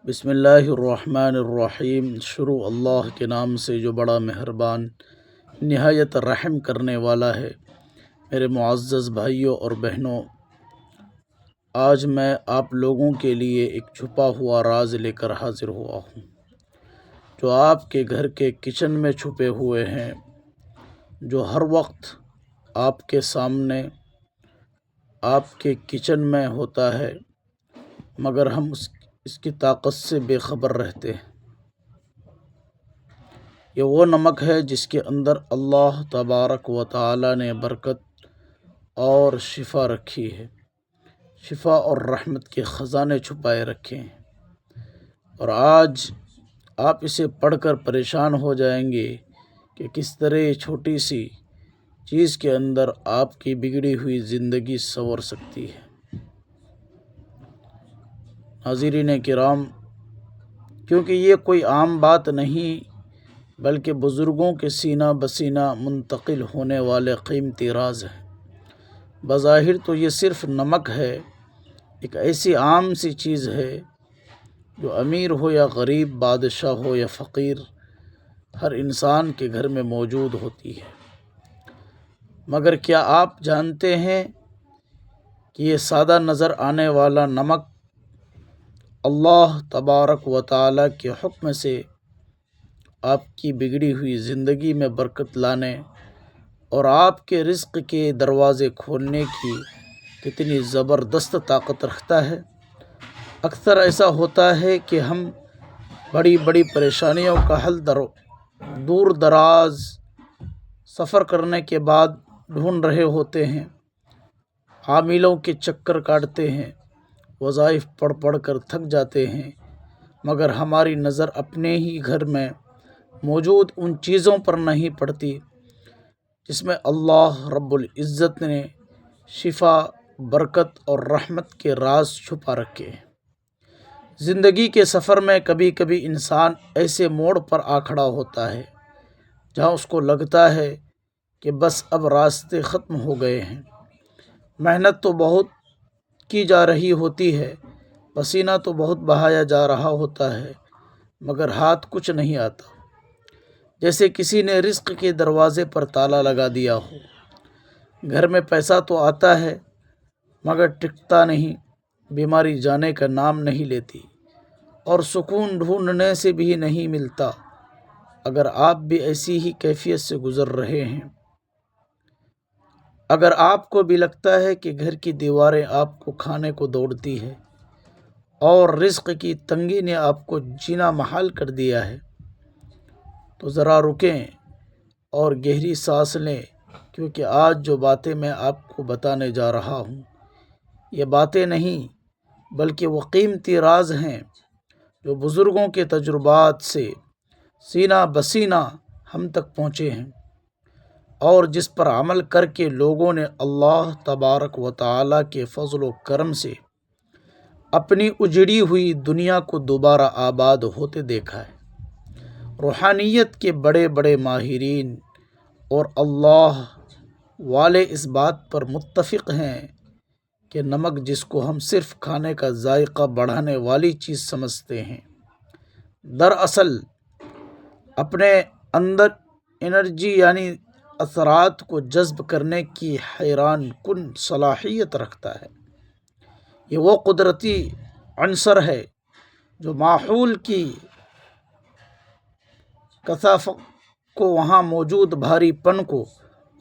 بسم اللہ الرحمن الرحیم۔ شروع اللہ کے نام سے جو بڑا مہربان نہایت رحم کرنے والا ہے۔ میرے معزز بھائیوں اور بہنوں، آج میں آپ لوگوں کے لیے ایک چھپا ہوا راز لے کر حاضر ہوا ہوں، جو آپ کے گھر کے کچن میں چھپے ہوئے ہیں، جو ہر وقت آپ کے سامنے آپ کے کچن میں ہوتا ہے، مگر ہم اس کی طاقت سے بے خبر رہتے ہیں۔ یہ وہ نمک ہے جس کے اندر اللہ تبارک و تعالی نے برکت اور شفا رکھی ہے، شفا اور رحمت کے خزانے چھپائے رکھے ہیں، اور آج آپ اسے پڑھ کر پریشان ہو جائیں گے کہ کس طرح یہ چھوٹی سی چیز کے اندر آپ کی بگڑی ہوئی زندگی سنور سکتی ہے۔ ناظرین کرام، کیونکہ یہ کوئی عام بات نہیں بلکہ بزرگوں کے سینہ بسینہ منتقل ہونے والے قیمتی راز ہیں۔ بظاہر تو یہ صرف نمک ہے، ایک ایسی عام سی چیز ہے جو امیر ہو یا غریب، بادشاہ ہو یا فقیر، ہر انسان کے گھر میں موجود ہوتی ہے۔ مگر کیا آپ جانتے ہیں کہ یہ سادہ نظر آنے والا نمک اللہ تبارک و تعالی کے حکم سے آپ کی بگڑی ہوئی زندگی میں برکت لانے اور آپ کے رزق کے دروازے کھولنے کی کتنی زبردست طاقت رکھتا ہے؟ اکثر ایسا ہوتا ہے کہ ہم بڑی بڑی پریشانیوں کا حل دور دراز سفر کرنے کے بعد ڈھونڈ رہے ہوتے ہیں، عاملوں کے چکر کاٹتے ہیں، وظائف پڑھ پڑھ کر تھک جاتے ہیں، مگر ہماری نظر اپنے ہی گھر میں موجود ان چیزوں پر نہیں پڑتی جس میں اللہ رب العزت نے شفا، برکت اور رحمت کے راز چھپا رکھے ہیں۔ زندگی کے سفر میں کبھی کبھی انسان ایسے موڑ پر آ کھڑا ہوتا ہے جہاں اس کو لگتا ہے کہ بس اب راستے ختم ہو گئے ہیں۔ محنت تو بہت کی جا رہی ہوتی ہے، پسینہ تو بہت بہایا جا رہا ہوتا ہے، مگر ہاتھ کچھ نہیں آتا، جیسے کسی نے رزق کے دروازے پر تالا لگا دیا ہو۔ گھر میں پیسہ تو آتا ہے مگر ٹکتا نہیں، بیماری جانے کا نام نہیں لیتی، اور سکون ڈھونڈنے سے بھی نہیں ملتا۔ اگر آپ بھی ایسی ہی کیفیت سے گزر رہے ہیں، اگر آپ کو بھی لگتا ہے کہ گھر کی دیواریں آپ کو کھانے کو دوڑتی ہے اور رزق کی تنگی نے آپ کو جینا محال کر دیا ہے، تو ذرا رکیں اور گہری سانس لیں، کیونکہ آج جو باتیں میں آپ کو بتانے جا رہا ہوں، یہ باتیں نہیں بلکہ وہ قیمتی راز ہیں جو بزرگوں کے تجربات سے سینہ بسینہ ہم تک پہنچے ہیں، اور جس پر عمل کر کے لوگوں نے اللہ تبارک و تعالی کے فضل و کرم سے اپنی اجڑی ہوئی دنیا کو دوبارہ آباد ہوتے دیکھا ہے۔ روحانیت کے بڑے بڑے ماہرین اور اللہ والے اس بات پر متفق ہیں کہ نمک، جس کو ہم صرف کھانے کا ذائقہ بڑھانے والی چیز سمجھتے ہیں، دراصل اپنے اندر انرجی یعنی اثرات کو جذب کرنے کی حیران کن صلاحیت رکھتا ہے۔ یہ وہ قدرتی عنصر ہے جو ماحول کی کثافت کو، وہاں موجود بھاری پن کو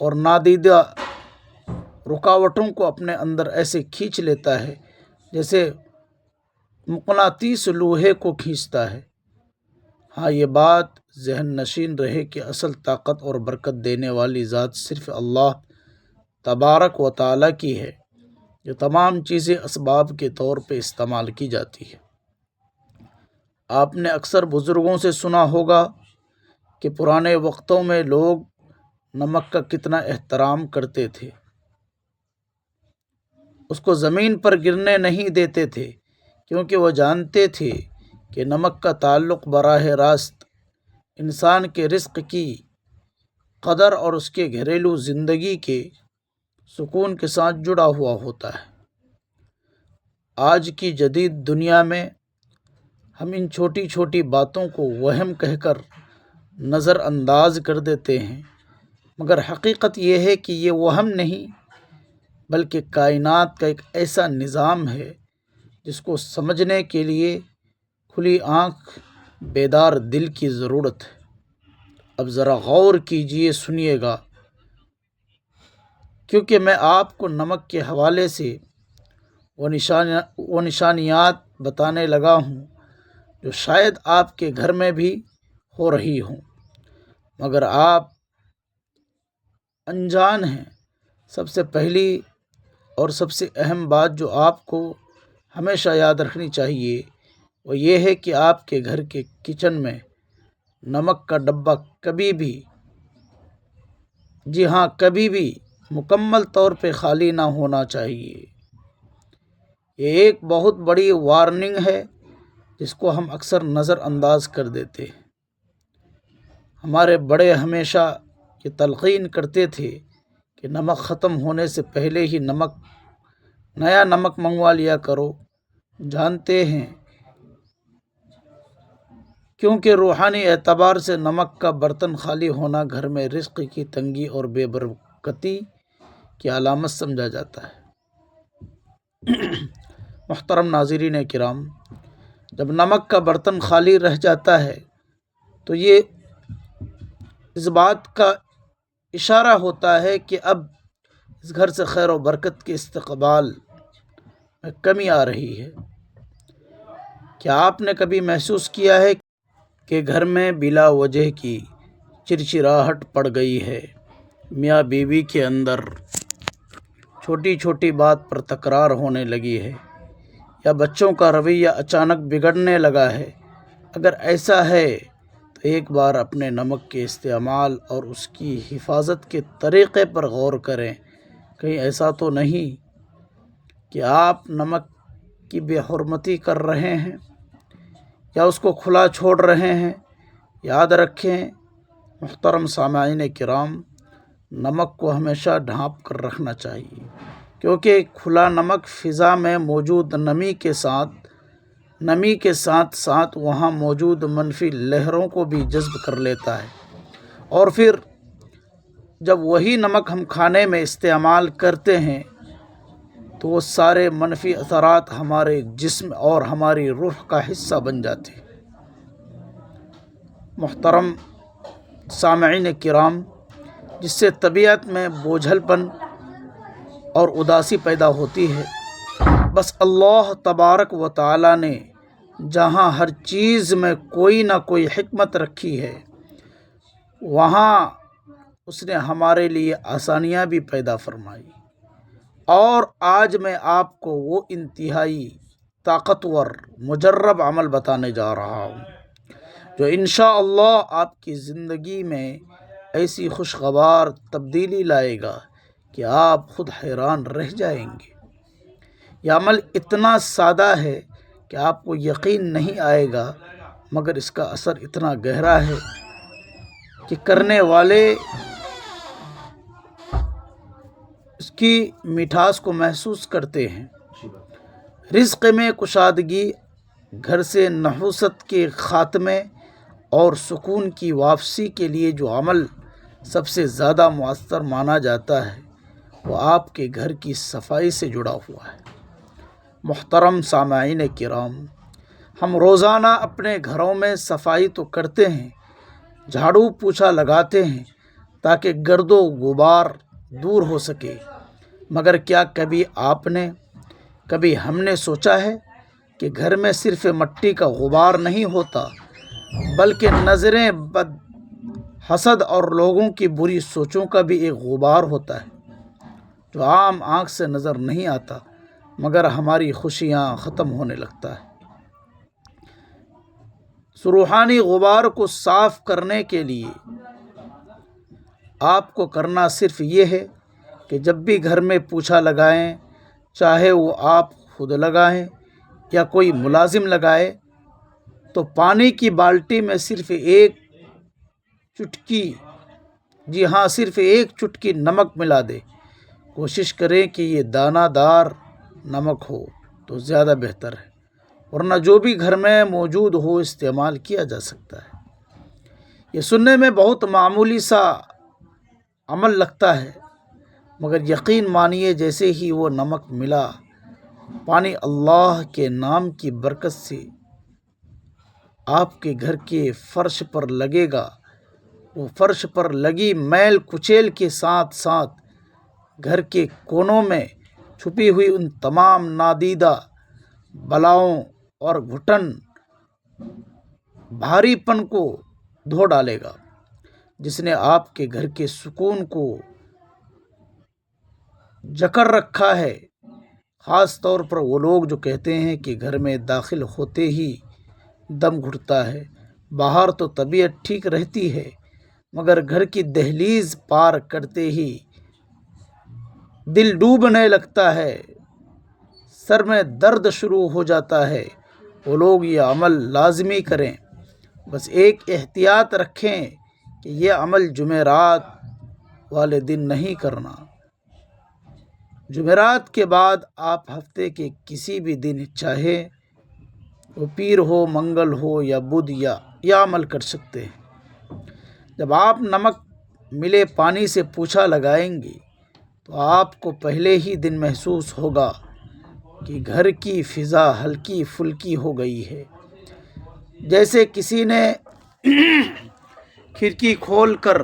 اور نادیدہ رکاوٹوں کو اپنے اندر ایسے کھینچ لیتا ہے جیسے مقناطیس لوہے کو کھینچتا ہے۔ ہاں، یہ بات ذہن نشین رہے کہ اصل طاقت اور برکت دینے والی ذات صرف اللہ تبارک و تعالی کی ہے۔ یہ تمام چیزیں اسباب کے طور پہ استعمال کی جاتی ہے۔ آپ نے اکثر بزرگوں سے سنا ہوگا کہ پرانے وقتوں میں لوگ نمک کا کتنا احترام کرتے تھے، اس کو زمین پر گرنے نہیں دیتے تھے، کیونکہ وہ جانتے تھے کہ نمک کا تعلق براہ راست انسان کے رزق کی قدر اور اس کے گھریلو زندگی کے سکون کے ساتھ جڑا ہوا ہوتا ہے۔ آج کی جدید دنیا میں ہم ان چھوٹی چھوٹی باتوں کو وہم کہہ کر نظر انداز کر دیتے ہیں، مگر حقیقت یہ ہے کہ یہ وہم نہیں بلکہ کائنات کا ایک ایسا نظام ہے جس کو سمجھنے کے لیے کھلی آنکھ بیدار دل کی ضرورت ہے۔ اب ذرا غور کیجئے، سنیے گا، کیونکہ میں آپ کو نمک کے حوالے سے وہ نشانیات بتانے لگا ہوں جو شاید آپ کے گھر میں بھی ہو رہی ہوں، مگر آپ انجان ہیں۔ سب سے پہلی اور سب سے اہم بات جو آپ کو ہمیشہ یاد رکھنی چاہیے وہ یہ ہے کہ آپ کے گھر کے کچن میں نمک کا ڈبہ کبھی بھی، جی ہاں کبھی بھی، مکمل طور پہ خالی نہ ہونا چاہیے۔ یہ ایک بہت بڑی وارننگ ہے جس کو ہم اکثر نظر انداز کر دیتے ہیں۔ ہمارے بڑے ہمیشہ یہ تلقین کرتے تھے کہ نمک ختم ہونے سے پہلے ہی نیا نمک منگوا لیا کرو۔ جانتے ہیں کیونکہ روحانی اعتبار سے نمک کا برتن خالی ہونا گھر میں رزق کی تنگی اور بے برکتی کی علامت سمجھا جاتا ہے۔ محترم ناظرین کرام، جب نمک کا برتن خالی رہ جاتا ہے تو یہ اس بات کا اشارہ ہوتا ہے کہ اب اس گھر سے خیر و برکت کے استقبال میں کمی آ رہی ہے۔ کیا آپ نے کبھی محسوس کیا ہے کہ گھر میں بلا وجہ کی چرچراہٹ پڑ گئی ہے؟ میاں بیوی کے اندر چھوٹی چھوٹی بات پر تکرار ہونے لگی ہے، یا بچوں کا رویہ اچانک بگڑنے لگا ہے۔ اگر ایسا ہے تو ایک بار اپنے نمک کے استعمال اور اس کی حفاظت کے طریقے پر غور کریں۔ کہیں ایسا تو نہیں کہ آپ نمک کی بے حرمتی کر رہے ہیں یا اس کو کھلا چھوڑ رہے ہیں؟ یاد رکھیں محترم سامعین کرام، نمک کو ہمیشہ ڈھانپ کر رکھنا چاہیے، کیونکہ کھلا نمک فضا میں موجود نمی کے ساتھ ساتھ وہاں موجود منفی لہروں کو بھی جذب کر لیتا ہے، اور پھر جب وہی نمک ہم کھانے میں استعمال کرتے ہیں تو وہ سارے منفی اثرات ہمارے جسم اور ہماری روح کا حصہ بن جاتے ہیں۔ محترم سامعین کرام، جس سے طبیعت میں بوجھل پن اور اداسی پیدا ہوتی ہے، بس اللہ تبارک و تعالی نے جہاں ہر چیز میں کوئی نہ کوئی حکمت رکھی ہے، وہاں اس نے ہمارے لیے آسانیاں بھی پیدا فرمائی۔ اور آج میں آپ کو وہ انتہائی طاقتور مجرب عمل بتانے جا رہا ہوں جو انشاءاللہ آپ کی زندگی میں ایسی خوشگوار تبدیلی لائے گا کہ آپ خود حیران رہ جائیں گے۔ یہ عمل اتنا سادہ ہے کہ آپ کو یقین نہیں آئے گا، مگر اس کا اثر اتنا گہرا ہے کہ کرنے والے اس کی مٹھاس کو محسوس کرتے ہیں۔ رزق میں کشادگی، گھر سے نحوست کے خاتمے اور سکون کی واپسی کے لیے جو عمل سب سے زیادہ مؤثر مانا جاتا ہے وہ آپ کے گھر کی صفائی سے جڑا ہوا ہے۔ محترم سامعین کرام، ہم روزانہ اپنے گھروں میں صفائی تو کرتے ہیں، جھاڑو پوچھا لگاتے ہیں تاکہ گرد و غبار دور ہو سکے، مگر کیا کبھی ہم نے سوچا ہے کہ گھر میں صرف مٹی کا غبار نہیں ہوتا بلکہ نظریں بد، حسد اور لوگوں کی بری سوچوں کا بھی ایک غبار ہوتا ہے جو عام آنکھ سے نظر نہیں آتا مگر ہماری خوشیاں ختم ہونے لگتا ہے۔ روحانی غبار کو صاف کرنے کے لیے آپ کو کرنا صرف یہ ہے کہ جب بھی گھر میں پوچھا لگائیں، چاہے وہ آپ خود لگائیں یا کوئی ملازم لگائے، تو پانی کی بالٹی میں صرف ایک چٹکی، جی ہاں صرف ایک چٹکی نمک ملا دے۔ کوشش کریں کہ یہ دانہ دار نمک ہو تو زیادہ بہتر ہے، ورنہ جو بھی گھر میں موجود ہو استعمال کیا جا سکتا ہے۔ یہ سننے میں بہت معمولی سا عمل لگتا ہے، مگر یقین مانیے جیسے ہی وہ نمک ملا پانی اللہ کے نام کی برکت سے آپ کے گھر کے فرش پر لگے گا، وہ فرش پر لگی میل کچیل کے ساتھ ساتھ گھر کے کونوں میں چھپی ہوئی ان تمام نادیدہ بلاؤں اور گھٹن بھاری پن کو دھو ڈالے گا، جس نے آپ کے گھر کے سکون کو جکڑ رکھا ہے۔ خاص طور پر وہ لوگ جو کہتے ہیں کہ گھر میں داخل ہوتے ہی دم گھٹتا ہے، باہر تو طبیعت ٹھیک رہتی ہے مگر گھر کی دہلیز پار کرتے ہی دل ڈوبنے لگتا ہے، سر میں درد شروع ہو جاتا ہے، وہ لوگ یہ عمل لازمی کریں۔ بس ایک احتیاط رکھیں کہ یہ عمل جمعرات والے دن نہیں کرنا۔ جمعرات کے بعد آپ ہفتے کے کسی بھی دن، چاہے وہ پیر ہو، منگل ہو یا بدھ، یہ عمل کر سکتے ہیں۔ جب آپ نمک ملے پانی سے پوچھا لگائیں گے تو آپ کو پہلے ہی دن محسوس ہوگا کہ گھر کی فضا ہلکی پھلکی ہو گئی ہے، جیسے کسی نے کھڑکی کھول کر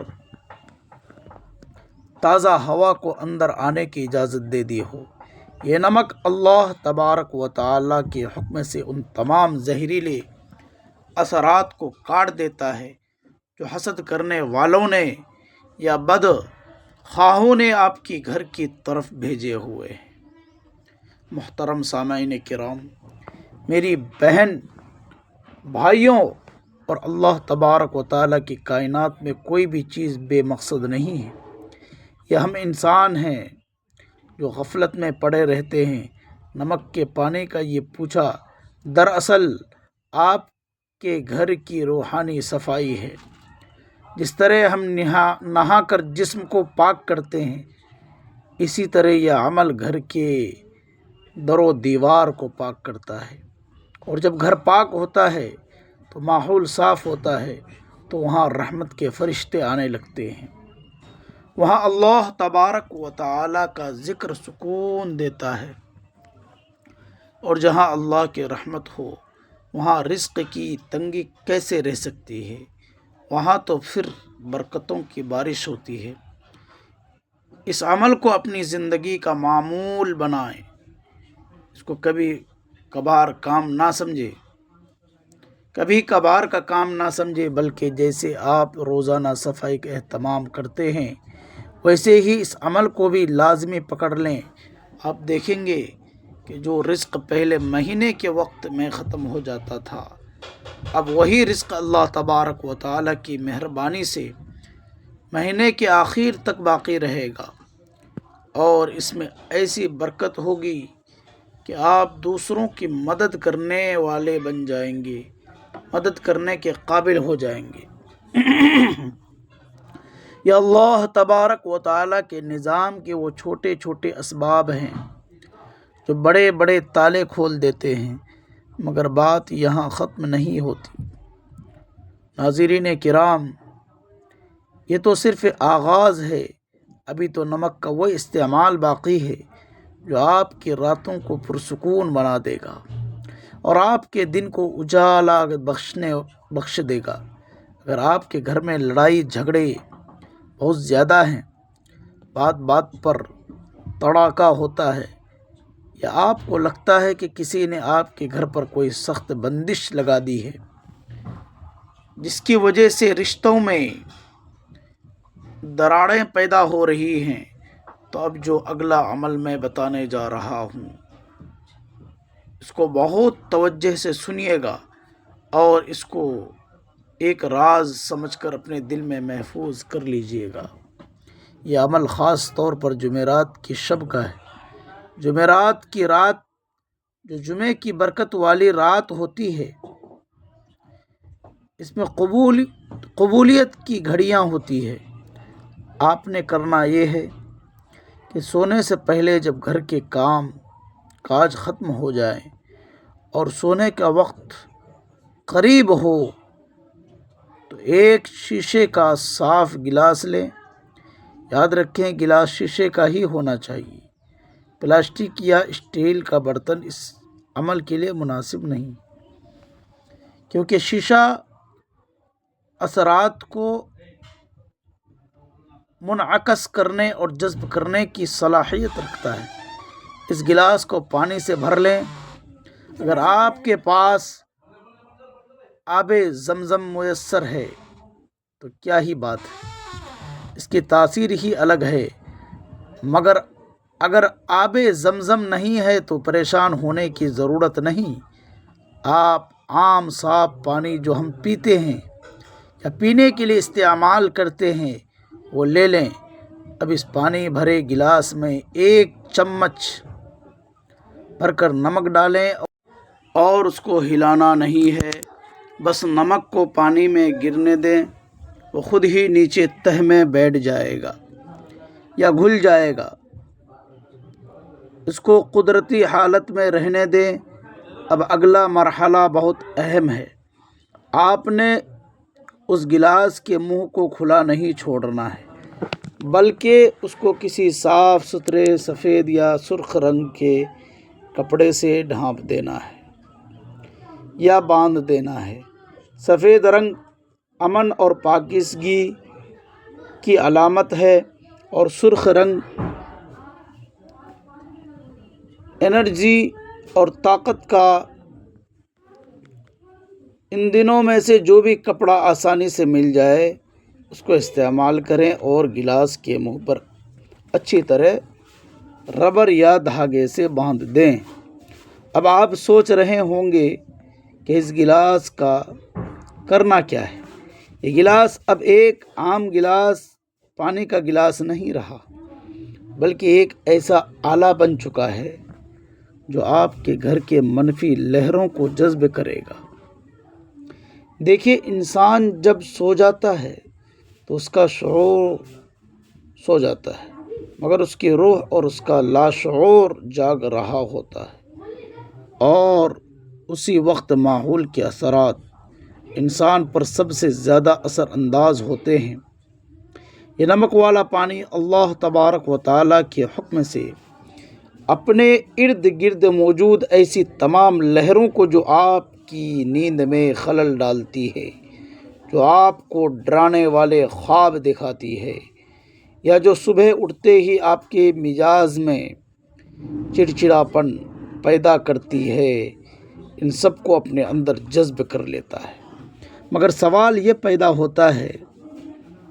تازہ ہوا کو اندر آنے کی اجازت دے دی ہو۔ یہ نمک اللہ تبارک و تعالیٰ کے حکم سے ان تمام زہریلے اثرات کو کاٹ دیتا ہے جو حسد کرنے والوں نے یا بد خواہوں نے آپ کی گھر کی طرف بھیجے ہوئے ہیں۔ محترم سامعین کرام، میری بہن بھائیوں، اور اللہ تبارک و تعالیٰ کی کائنات میں کوئی بھی چیز بے مقصد نہیں ہے۔ یہ ہم انسان ہیں جو غفلت میں پڑے رہتے ہیں۔ نمک کے پانی کا یہ پوچھا دراصل آپ کے گھر کی روحانی صفائی ہے۔ جس طرح ہم نہا کر جسم کو پاک کرتے ہیں، اسی طرح یہ عمل گھر کے در و دیوار کو پاک کرتا ہے، اور جب گھر پاک ہوتا ہے تو ماحول صاف ہوتا ہے، تو وہاں رحمت کے فرشتے آنے لگتے ہیں، وہاں اللہ تبارک و تعالیٰ کا ذکر سکون دیتا ہے، اور جہاں اللہ کی رحمت ہو وہاں رزق کی تنگی کیسے رہ سکتی ہے؟ وہاں تو پھر برکتوں کی بارش ہوتی ہے۔ اس عمل کو اپنی زندگی کا معمول بنائیں، اس کو کبھی کبھار کا کام نہ سمجھے، بلکہ جیسے آپ روزانہ صفائی کا اہتمام کرتے ہیں ویسے ہی اس عمل کو بھی لازمی پکڑ لیں۔ آپ دیکھیں گے کہ جو رزق پہلے مہینے کے وقت میں ختم ہو جاتا تھا، اب وہی رزق اللہ تبارک و تعالیٰ کی مہربانی سے مہینے کے آخر تک باقی رہے گا، اور اس میں ایسی برکت ہوگی کہ آپ دوسروں کی مدد کرنے والے بن جائیں گے، مدد کرنے کے قابل ہو جائیں گے۔ یہ اللہ تبارک و تعالیٰ کے نظام کے وہ چھوٹے چھوٹے اسباب ہیں جو بڑے بڑے تالے کھول دیتے ہیں، مگر بات یہاں ختم نہیں ہوتی۔ ناظرین کرام، یہ تو صرف آغاز ہے، ابھی تو نمک کا وہ استعمال باقی ہے جو آپ کی راتوں کو پرسکون بنا دے گا اور آپ کے دن کو اجالا بخش دے گا۔ اگر آپ کے گھر میں لڑائی جھگڑے بہت زیادہ ہیں، بات بات پر تڑاکا ہوتا ہے، یا آپ کو لگتا ہے کہ کسی نے آپ کے گھر پر کوئی سخت بندش لگا دی ہے جس کی وجہ سے رشتوں میں دراڑیں پیدا ہو رہی ہیں، تو اب جو اگلا عمل میں بتانے جا رہا ہوں اس کو بہت توجہ سے سنیے گا، اور اس کو ایک راز سمجھ کر اپنے دل میں محفوظ کر لیجئے گا۔ یہ عمل خاص طور پر جمعرات کی شب کا ہے۔ جمعرات کی رات جو جمعے کی برکت والی رات ہوتی ہے، اس میں قبولیت کی گھڑیاں ہوتی ہے۔ آپ نے کرنا یہ ہے کہ سونے سے پہلے جب گھر کے کام کاج ختم ہو جائیں اور سونے کا وقت قریب ہو تو ایک شیشے کا صاف گلاس لیں. یاد رکھیں گلاس شیشے کا ہی ہونا چاہیے. پلاسٹک یا اسٹیل کا برتن اس عمل کے لیے مناسب نہیں، کیونکہ شیشہ اثرات کو منعکس کرنے اور جذب کرنے کی صلاحیت رکھتا ہے. اس گلاس کو پانی سے بھر لیں. اگر آپ کے پاس آب زمزم میسر ہے تو کیا ہی بات ہے، اس کی تاثیر ہی الگ ہے. مگر اگر آب زمزم نہیں ہے تو پریشان ہونے کی ضرورت نہیں. آپ عام صاف پانی جو ہم پیتے ہیں یا پینے کے لیے استعمال کرتے ہیں وہ لے لیں. اب اس پانی بھرے گلاس میں 1 چمچ بھر کر نمک ڈالیں اور اس کو ہلانا نہیں ہے، بس نمک کو پانی میں گرنے دیں. وہ خود ہی نیچے تہہ میں بیٹھ جائے گا یا گھل جائے گا. اس کو قدرتی حالت میں رہنے دیں. اب اگلا مرحلہ بہت اہم ہے. آپ نے اس گلاس کے منہ کو کھلا نہیں چھوڑنا ہے، بلکہ اس کو کسی صاف ستھرے سفید یا سرخ رنگ کے کپڑے سے ڈھانپ دینا ہے یا باندھ دینا ہے. سفید رنگ امن اور پاکیزگی کی علامت ہے اور سرخ رنگ انرجی اور طاقت کا. ان دنوں میں سے جو بھی کپڑا آسانی سے مل جائے اس کو استعمال کریں اور گلاس کے منہ پر اچھی طرح ربر یا دھاگے سے باندھ دیں. اب آپ سوچ رہے ہوں گے کہ اس گلاس کا کرنا کیا ہے. یہ گلاس اب ایک عام گلاس پانی کا گلاس نہیں رہا، بلکہ ایک ایسا آلہ بن چکا ہے جو آپ کے گھر کے منفی لہروں کو جذب کرے گا. دیکھیے، انسان جب سو جاتا ہے تو اس کا شعور سو جاتا ہے، مگر اس کی روح اور اس کا لاشعور جاگ رہا ہوتا ہے. اور اسی وقت ماحول کے اثرات انسان پر سب سے زیادہ اثر انداز ہوتے ہیں. یہ نمک والا پانی اللہ تبارک و تعالیٰ کے حکم سے اپنے ارد گرد موجود ایسی تمام لہروں کو جو آپ کی نیند میں خلل ڈالتی ہے، جو آپ کو ڈرانے والے خواب دکھاتی ہے، یا جو صبح اٹھتے ہی آپ کے مزاج میں چڑچڑاپن پیدا کرتی ہے، ان سب کو اپنے اندر جذب کر لیتا ہے. مگر سوال یہ پیدا ہوتا ہے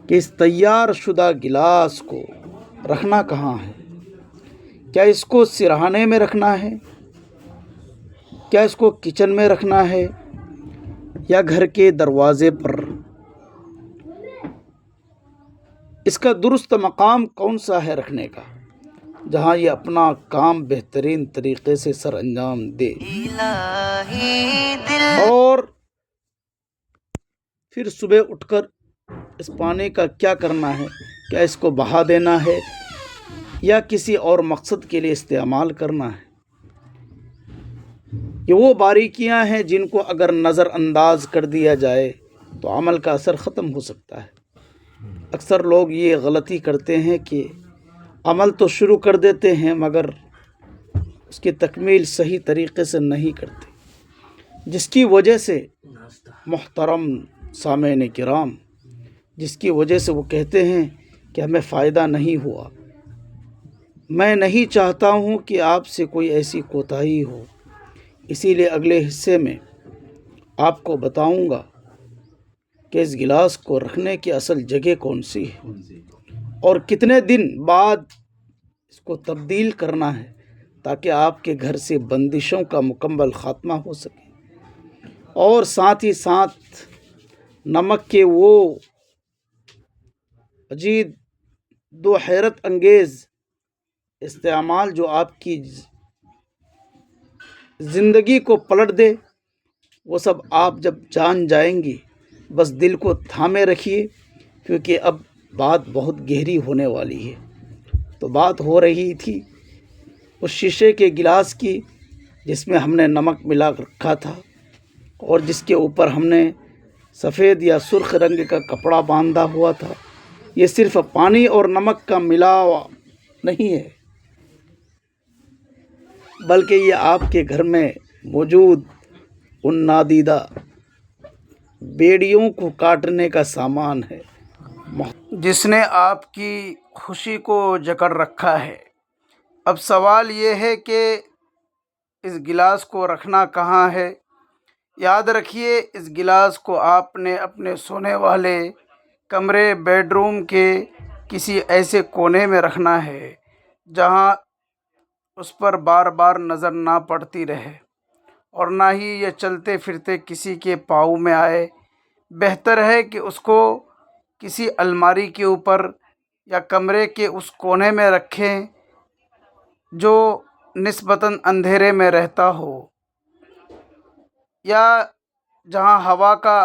کہ اس تیار شدہ گلاس کو رکھنا کہاں ہے؟ کیا اس کو سرہانے میں رکھنا ہے؟ کیا اس کو کچن میں رکھنا ہے یا گھر کے دروازے پر؟ اس کا درست مقام کون سا ہے رکھنے کا، جہاں یہ اپنا کام بہترین طریقے سے سر انجام دے؟ اور پھر صبح اٹھ کر اس پانی کا کیا کرنا ہے؟ کیا اس کو بہا دینا ہے یا کسی اور مقصد کے لیے استعمال کرنا ہے؟ یہ وہ باریکیاں ہیں جن کو اگر نظر انداز کر دیا جائے تو عمل کا اثر ختم ہو سکتا ہے. اکثر لوگ یہ غلطی کرتے ہیں کہ عمل تو شروع کر دیتے ہیں مگر اس کی تکمیل صحیح طریقے سے نہیں کرتے، جس کی وجہ سے محترم سامعین کرام، جس کی وجہ سے وہ کہتے ہیں کہ ہمیں فائدہ نہیں ہوا. میں نہیں چاہتا ہوں کہ آپ سے کوئی ایسی کوتاہی ہو، اسی لیے اگلے حصے میں آپ کو بتاؤں گا کہ اس گلاس کو رکھنے کی اصل جگہ کون سی ہے اور کتنے دن بعد اس کو تبدیل کرنا ہے، تاکہ آپ کے گھر سے بندشوں کا مکمل خاتمہ ہو سکے. اور ساتھ ہی ساتھ نمک کے وہ عجیب دو حیرت انگیز استعمال جو آپ کی زندگی کو پلٹ دے، وہ سب آپ جب جان جائیں گی، بس دل کو تھامے رکھیے، کیونکہ اب بات بہت گہری ہونے والی ہے. تو بات ہو رہی تھی اس شیشے کے گلاس کی جس میں ہم نے نمک ملا کر رکھا تھا اور جس کے اوپر ہم نے سفید یا سرخ رنگ کا کپڑا باندھا ہوا تھا، یہ صرف پانی اور نمک کا ملاوا نہیں ہے، بلکہ یہ آپ کے گھر میں موجود ان نادیدہ بیڑیوں کو کاٹنے کا سامان ہے جس نے آپ کی خوشی کو جکڑ رکھا ہے۔ اب سوال یہ ہے کہ اس گلاس کو رکھنا کہاں ہے؟ یاد رکھیے، اس گلاس کو آپ نے اپنے سونے والے کمرے بیڈ روم کے کسی ایسے کونے میں رکھنا ہے جہاں اس پر بار بار نظر نہ پڑتی رہے اور نہ ہی یہ چلتے پھرتے کسی کے پاؤں میں آئے۔ بہتر ہے کہ اس کو کسی الماری کے اوپر یا کمرے کے اس کونے میں رکھیں جو نسبتاً اندھیرے میں رہتا ہو، یا جہاں ہوا کا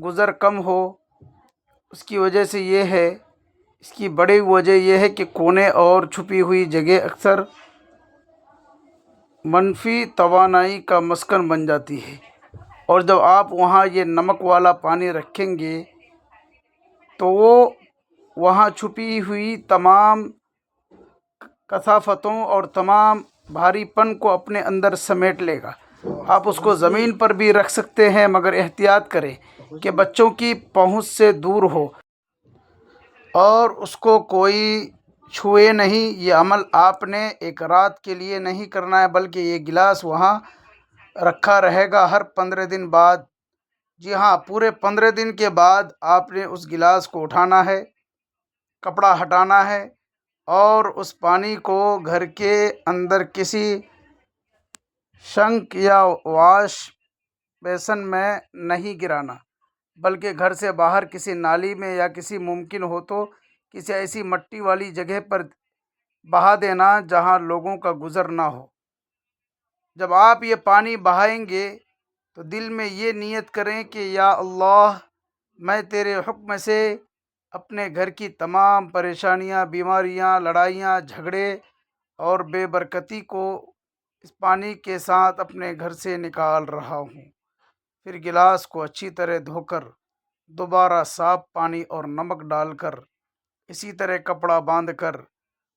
گزر کم ہو۔ اس کی وجہ سے یہ ہے، اس کی بڑی وجہ یہ ہے کہ کونے اور چھپی ہوئی جگہ اکثر منفی توانائی کا مسکن بن جاتی ہے، اور جب آپ وہاں یہ نمک والا پانی رکھیں گے تو وہ وہاں چھپی ہوئی تمام کثافتوں اور تمام بھاری پن کو اپنے اندر سمیٹ لے گا۔ آپ اس کو زمین پر بھی رکھ سکتے ہیں، مگر احتیاط کریں کہ بچوں کی پہنچ سے دور ہو اور اس کو کوئی چھوئے نہیں۔ یہ عمل آپ نے ایک رات کے لیے نہیں کرنا ہے، بلکہ یہ گلاس وہاں رکھا رہے گا ہر 15 دن بعد۔ جی ہاں، پورے 15 دن کے بعد آپ نے اس گلاس کو اٹھانا ہے، کپڑا ہٹانا ہے اور اس پانی کو گھر کے اندر کسی شنک یا واش بیسن میں نہیں گرانا، بلکہ گھر سے باہر کسی نالی میں یا کسی ممکن ہو تو کسی ایسی مٹی والی جگہ پر بہا دینا جہاں لوگوں کا گزر نہ ہو۔ جب آپ یہ پانی بہائیں گے تو دل میں یہ نیت کریں کہ یا اللہ، میں تیرے حکم سے اپنے گھر کی تمام پریشانیاں، بیماریاں، لڑائیاں، جھگڑے اور بے برکتی کو اس پانی کے ساتھ اپنے گھر سے نکال رہا ہوں۔ پھر گلاس کو اچھی طرح دھو کر دوبارہ صاف پانی اور نمک ڈال کر اسی طرح کپڑا باندھ کر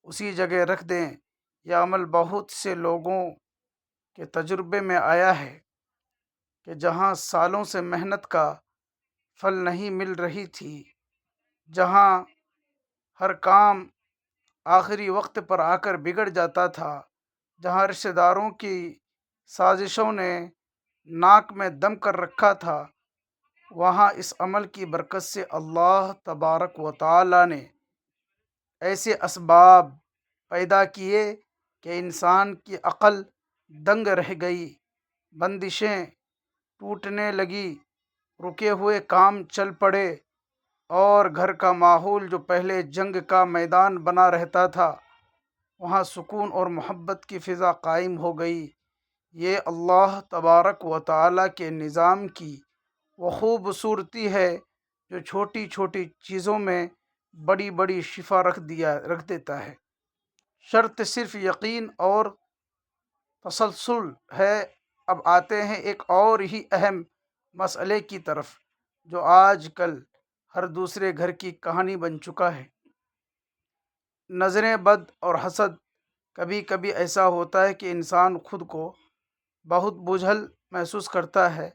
اسی جگہ رکھ دیں۔ یہ عمل بہت سے لوگوں کے تجربے میں آیا ہے کہ جہاں سالوں سے محنت کا پھل نہیں مل رہی تھی، جہاں ہر کام آخری وقت پر آ کر بگڑ جاتا تھا، جہاں رشتہ داروں کی سازشوں نے ناک میں دم کر رکھا تھا، وہاں اس عمل کی برکت سے اللہ تبارک و تعالی نے ایسے اسباب پیدا کیے کہ انسان کی عقل دنگ رہ گئی، بندشیں ٹوٹنے لگی، رکے ہوئے کام چل پڑے اور گھر کا ماحول جو پہلے جنگ کا میدان بنا رہتا تھا، وہاں سکون اور محبت کی فضا قائم ہو گئی۔ یہ اللہ تبارک و تعالی کے نظام کی وہ خوبصورتی ہے جو چھوٹی چھوٹی چیزوں میں بڑی بڑی شفا رکھ دیتا ہے۔ شرط صرف یقین اور تسلسل ہے۔ اب آتے ہیں ایک اور ہی اہم مسئلے کی طرف جو آج کل ہر دوسرے گھر کی کہانی بن چکا ہے، نظریں بد اور حسد۔ کبھی کبھی ایسا ہوتا ہے کہ انسان خود کو بہت بوجھل محسوس کرتا ہے،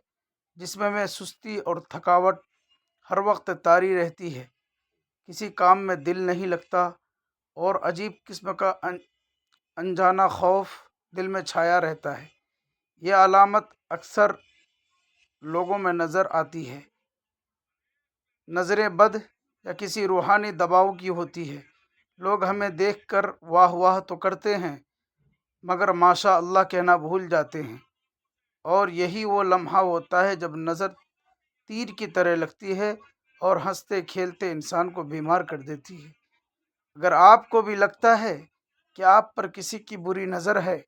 جسم میں سستی اور تھکاوٹ ہر وقت طاری رہتی ہے، کسی کام میں دل نہیں لگتا اور عجیب قسم کا انجانہ خوف دل میں چھایا رہتا ہے۔ یہ علامت اکثر لوگوں میں نظر آتی ہے، نظریں بد یا کسی روحانی دباؤ کی ہوتی ہے۔ لوگ ہمیں دیکھ کر واہ واہ تو کرتے ہیں، مگر ماشاء اللہ کہنا بھول جاتے ہیں، اور یہی وہ لمحہ ہوتا ہے جب نظر تیر کی طرح لگتی ہے اور ہنستے کھیلتے انسان کو بیمار کر دیتی ہے۔ اگر آپ کو بھی لگتا ہے کہ آپ پر کسی کی بری نظر ہے،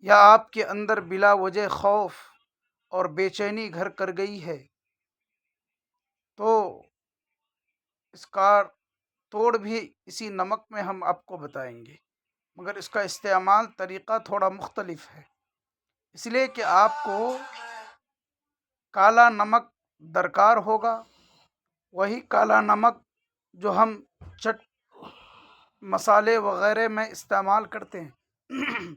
یا آپ کے اندر بلا وجہ خوف اور بے چینی گھر کر گئی ہے، تو اس کا توڑ بھی اسی نمک میں ہم آپ کو بتائیں گے، مگر اس کا استعمال طریقہ تھوڑا مختلف ہے۔ اس لیے کہ آپ کو کالا نمک درکار ہوگا، وہی کالا نمک جو ہم چٹ مسالے وغیرہ میں استعمال کرتے ہیں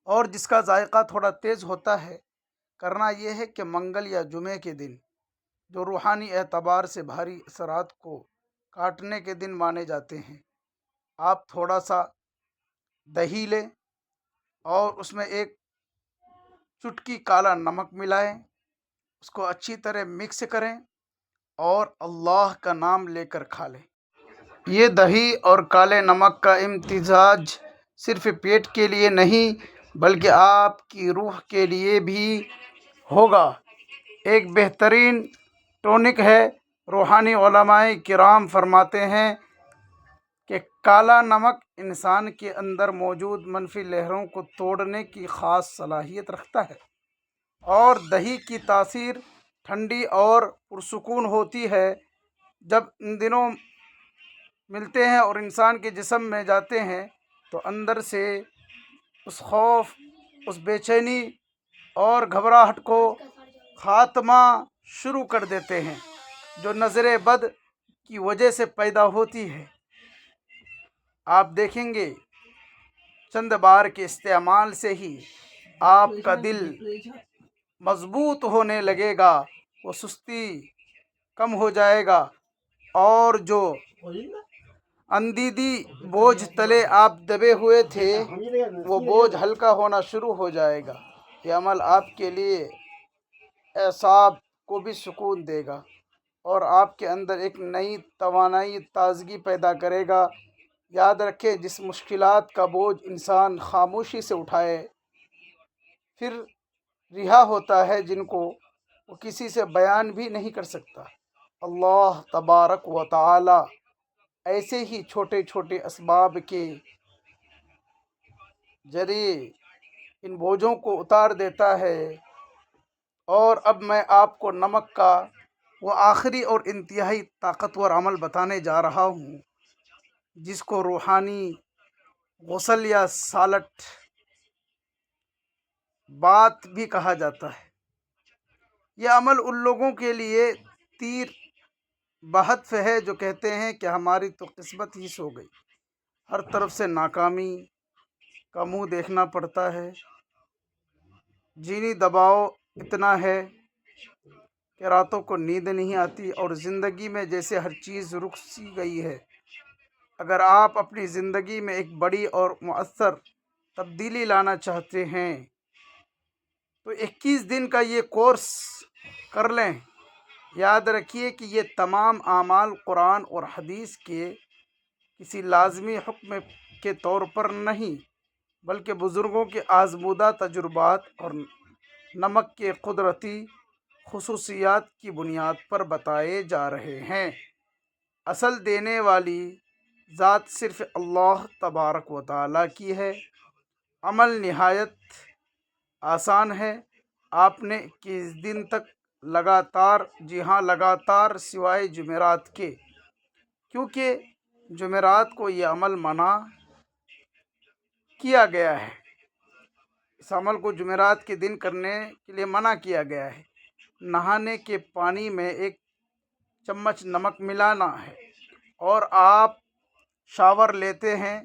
اور جس کا ذائقہ تھوڑا تیز ہوتا ہے۔ کرنا یہ ہے کہ منگل یا جمعے کے دن، جو روحانی اعتبار سے بھاری اثرات کو کاٹنے کے دن مانے جاتے ہیں، آپ تھوڑا سا دہی لیں اور اس میں ایک چٹکی کالا نمک ملائیں، اس کو اچھی طرح مکس کریں اور اللہ کا نام لے کر کھا لیں۔ یہ دہی اور کالے نمک کا امتزاج صرف پیٹ کے لیے نہیں بلکہ آپ کی روح کے لیے بھی ہوگا، ایک بہترین ٹونک ہے۔ روحانی علماء کرام فرماتے ہیں کہ کالا نمک انسان کے اندر موجود منفی لہروں کو توڑنے کی خاص صلاحیت رکھتا ہے، اور دہی کی تاثیر ٹھنڈی اور پرسکون ہوتی ہے۔ جب ان دونوں ملتے ہیں اور انسان کے جسم میں جاتے ہیں تو اندر سے اس خوف، اس بے چینی اور گھبراہٹ کو خاتمہ شروع کر دیتے ہیں جو نظر بد کی وجہ سے پیدا ہوتی ہے۔ آپ دیکھیں گے چند بار کے استعمال سے ہی آپ کا دل مضبوط ہونے لگے گا، وہ سستی کم ہو جائے گا، اور جو اندیدی بوجھ تلے آپ دبے ہوئے تھے وہ بوجھ ہلکا ہونا شروع ہو جائے گا۔ یہ عمل آپ کے لیے اعصاب کو بھی سکون دے گا اور آپ کے اندر ایک نئی توانائی، تازگی پیدا کرے گا۔ یاد رکھیں، جس مشکلات کا بوجھ انسان خاموشی سے اٹھائے پھر رہا ہوتا ہے، جن کو وہ کسی سے بیان بھی نہیں کر سکتا، اللہ تبارک و تعالی ایسے ہی چھوٹے چھوٹے اسباب کے ذریعے ان بوجھوں کو اتار دیتا ہے۔ اور اب میں آپ کو نمک کا وہ آخری اور انتہائی طاقتور عمل بتانے جا رہا ہوں جس کو روحانی غسل یا سالٹ بات بھی کہا جاتا ہے۔ یہ عمل ان لوگوں کے لیے تیر بہدف ہے جو کہتے ہیں کہ ہماری تو قسمت ہی سو گئی، ہر طرف سے ناکامی کا منہ دیکھنا پڑتا ہے، جینی دباؤ اتنا ہے کہ راتوں کو نیند نہیں آتی اور زندگی میں جیسے ہر چیز رک سی گئی ہے۔ اگر آپ اپنی زندگی میں ایک بڑی اور مؤثر تبدیلی لانا چاہتے ہیں تو 21 دن کا یہ کورس کر لیں۔ یاد رکھیے کہ یہ تمام اعمال قرآن اور حدیث کے کسی لازمی حکم کے طور پر نہیں بلکہ بزرگوں کے آزمودہ تجربات اور نمک کے قدرتی خصوصیات کی بنیاد پر بتائے جا رہے ہیں۔ اصل دینے والی ذات صرف اللہ تبارک و تعالیٰ کی ہے۔ عمل نہایت آسان ہے۔ آپ نے 21 دن تک لگاتار، جی ہاں لگاتار، سوائے جمعرات کے، کیونکہ جمعرات کو یہ عمل منع کیا گیا ہے، اس عمل کو جمعرات کے دن کرنے کے لیے منع کیا گیا ہے۔ نہانے کے پانی میں 1 چمچ نمک ملانا ہے، اور آپ شاور لیتے ہیں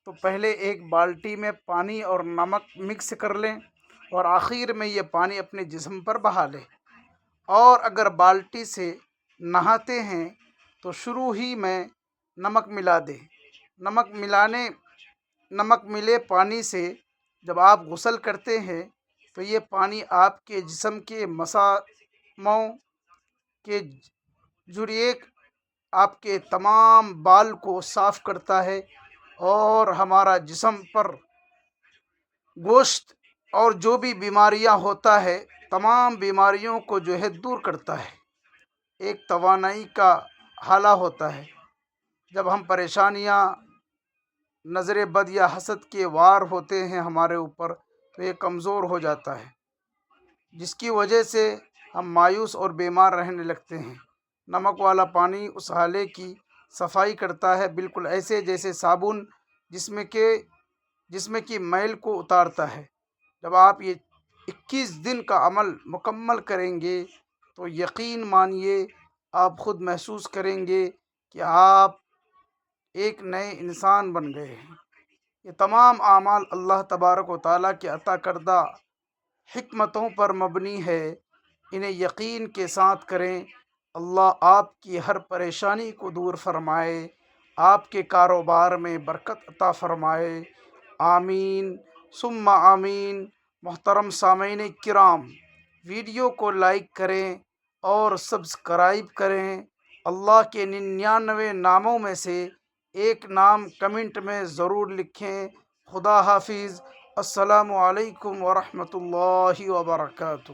تو پہلے ایک بالٹی میں پانی اور نمک مکس کر لیں اور آخر میں یہ پانی اپنے جسم پر بہا لیں، اور اگر بالٹی سے نہاتے ہیں تو شروع ہی میں نمک ملا دیں۔ نمک ملے پانی سے جب آپ غسل کرتے ہیں تو یہ پانی آپ کے جسم کے مساموں کے ذریعے آپ کے تمام بال کو صاف کرتا ہے اور ہمارا جسم پر گوشت اور جو بھی بیماریاں ہوتا ہے تمام بیماریوں کو جو ہے دور کرتا ہے، ایک توانائی کا حالہ ہوتا ہے۔ جب ہم پریشانیاں، نظر بد یا حسد کے وار ہوتے ہیں ہمارے اوپر تو یہ کمزور ہو جاتا ہے، جس کی وجہ سے ہم مایوس اور بیمار رہنے لگتے ہیں۔ نمک والا پانی اس حالے کی صفائی کرتا ہے، بالکل ایسے جیسے صابن جس میں کی میل کو اتارتا ہے۔ جب آپ یہ 21 دن کا عمل مکمل کریں گے تو یقین مانیے آپ خود محسوس کریں گے کہ آپ ایک نئے انسان بن گئے ہیں۔ یہ تمام اعمال اللہ تبارک و تعالیٰ کے عطا کردہ حکمتوں پر مبنی ہے، انہیں یقین کے ساتھ کریں۔ اللہ آپ کی ہر پریشانی کو دور فرمائے، آپ کے کاروبار میں برکت عطا فرمائے، آمین ثم آمین۔ محترم سامعین کرام، ویڈیو کو لائک کریں اور سبسکرائب کریں۔ اللہ کے 99 ناموں میں سے ایک نام کمنٹ میں ضرور لکھیں۔ خدا حافظ۔ السلام علیکم ورحمۃ اللہ وبرکاتہ۔